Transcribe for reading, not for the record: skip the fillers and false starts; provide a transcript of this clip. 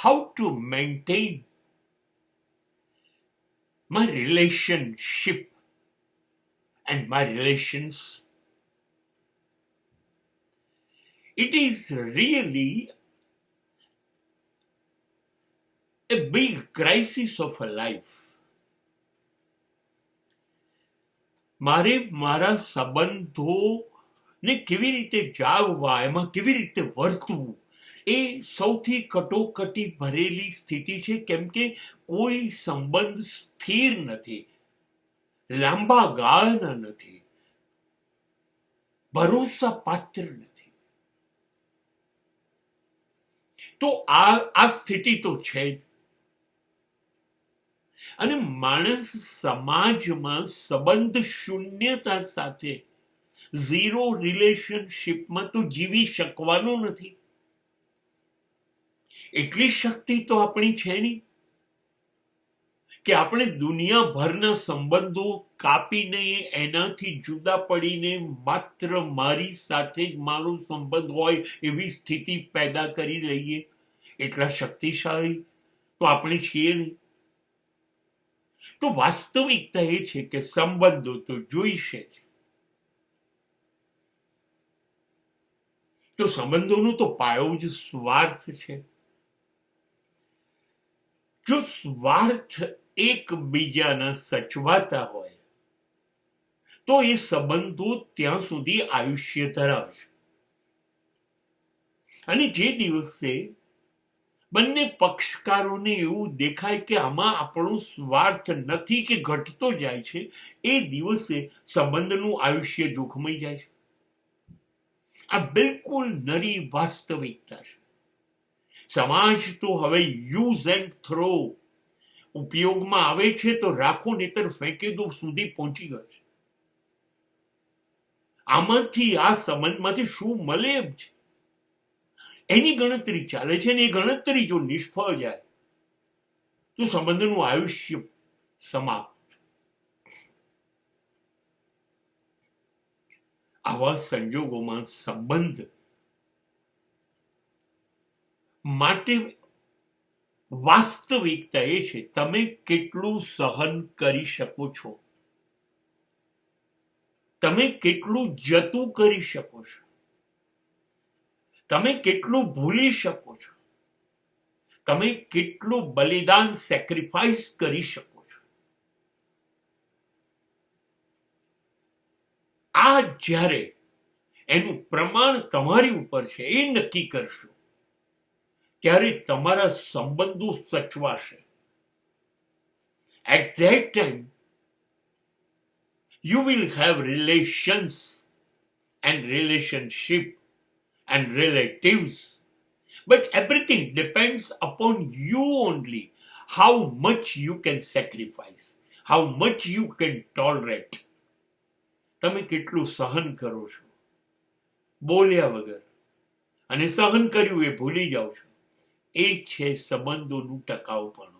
how to maintain my relationship and my relations. It is really a big crisis of a life. મારે મારા સંબંધોને કેવી રીતે જાળવવા, એમાં કેવી રીતે વર્તવું, એ સૌથી કટોકટી ભરેલી સ્થિતિ છે. કેમ કે કોઈ સંબંધ સ્થિર નથી, લાંબા ગાળાના નથી, ભરોસા પાત્ર નથી. તો આ સ્થિતિ તો છે જ. અને માણસ સમાજમાં સંબંધ શૂન્યતા સાથે ઝીરો રિલેશનશીપમાં તો જીવી શકવાનું નથી. એટલી શક્તિ તો આપણી છે નહીં કે આપણે દુનિયાભરના સંબંધો કાપીને, એનાથી જુદા પડીને માત્ર મારી સાથે જ મારો સંબંધ હોય એવી સ્થિતિ પેદા કરી લઈએ. એટલા શક્તિશાળી તો આપણે છીએ નહીં. તો વાસ્તવિકતા એ છે કે સંબંધો તો જોઈશે જ. તો સંબંધોનો તો પાયો જ સ્વાર્થ છે. જો સ્વાર્થ એકબીજાના સચવાતા હોય તો એ સંબંધો ત્યાં સુધી આયુષ્ય ધરાવશે. અને જે દિવસે બંને પક્ષકારોને એવું દેખાય કે આમાં આપણો સ્વાર્થ નથી કે ઘટતો જાય છે, એ દિવસે સંબંધનું આયુષ્ય જોખમાઈ જાય છે. આ બિલકુલ નરી વાસ્તવિકતા છે. સમાજ તો હવે યુઝ એન્ડ થ્રો, ઉપયોગમાં આવે છે તો રાખો નહીતર ફેંકી દો સુધી પહોંચી ગયો છે. આમાંથી, આ સંબંધમાંથી શું મળે એમ છે એની ગણતરી ચાલે છે. ને એ ગણતરી જો નિષ્ફળ જાય તો સંબંધનું આયુષ્ય સમાપ્ત. આવા સંજોગોમાં સંબંધ માટે વાસ્તવિકતા એ છે તમે કેટલું સહન કરી શકો છો, તમે કેટલું જતું કરી શકો છો, તમે કેટલું ભૂલી શકો છો, તમે કેટલું બલિદાન, સેક્રિફાઈસ કરી શકો છો. આ જ્યારે એનું પ્રમાણ તમારી ઉપર છે એ નક્કી કરશો ત્યારે તમારા સંબંધો સચવાશે. At that time you will have relations and relationship and relatives, but everything depends upon you only, how much you can sacrifice, how much you can tolerate. તમે કેટલું સહન કરો છો બોલ્યા વગર, અને સહન કર્યું એ ભૂલી જાઓ છો. એ છે સંબંધોનું ટકાઉપણું.